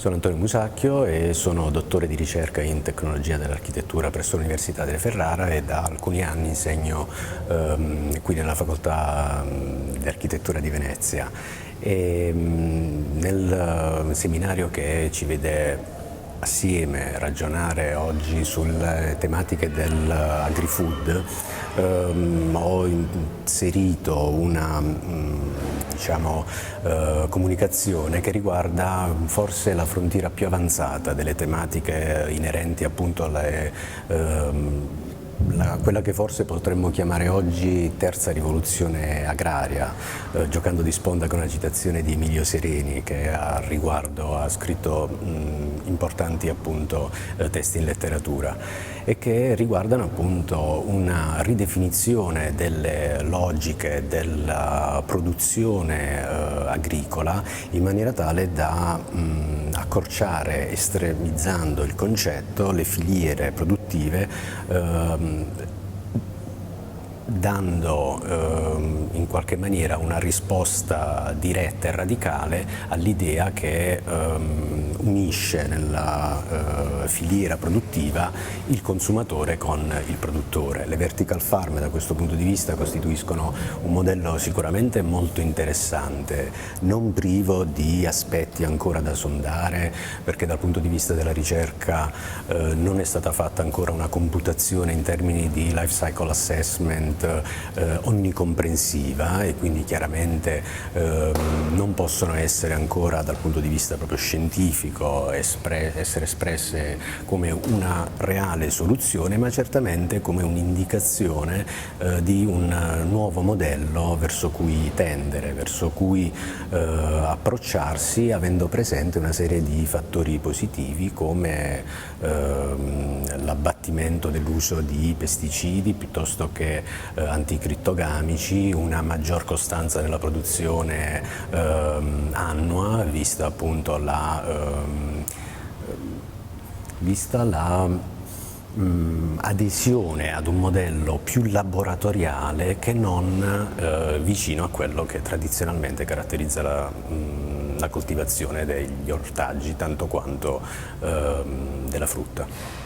Sono Antonio Musacchio e sono dottore di ricerca in tecnologia dell'architettura presso l'Università delle Ferrara e da alcuni anni insegno qui nella Facoltà di Architettura di Venezia. Nel seminario che ci vede assieme ragionare oggi sulle tematiche dell'agri-food, ho inserito una comunicazione che riguarda forse la frontiera più avanzata delle tematiche inerenti appunto quella che forse potremmo chiamare oggi terza rivoluzione agraria, giocando di sponda con la citazione di Emilio Sereni, che a riguardo ha scritto importanti appunto testi in letteratura e che riguardano appunto una ridefinizione delle logiche della produzione agricola in maniera tale da accorciare, estremizzando il concetto, le filiere produttive, dando in qualche maniera una risposta diretta e radicale all'idea che unisce nella filiera produttiva il consumatore con il produttore. Le vertical farm da questo punto di vista costituiscono un modello sicuramente molto interessante, non privo di aspetti ancora da sondare, perché dal punto di vista della ricerca non è stata fatta ancora una computazione in termini di life cycle assessment onnicomprensiva, e quindi chiaramente non possono essere ancora dal punto di vista proprio scientifico essere espresse come una reale soluzione, ma certamente come un'indicazione di un nuovo modello verso cui tendere, verso cui approcciarsi, avendo presente una serie di fattori positivi come l'abbattimento dell'uso di pesticidi piuttosto che anticrittogamici, una maggior costanza nella produzione annua, vista appunto adesione ad un modello più laboratoriale che non vicino a quello che tradizionalmente caratterizza la coltivazione degli ortaggi tanto quanto della frutta.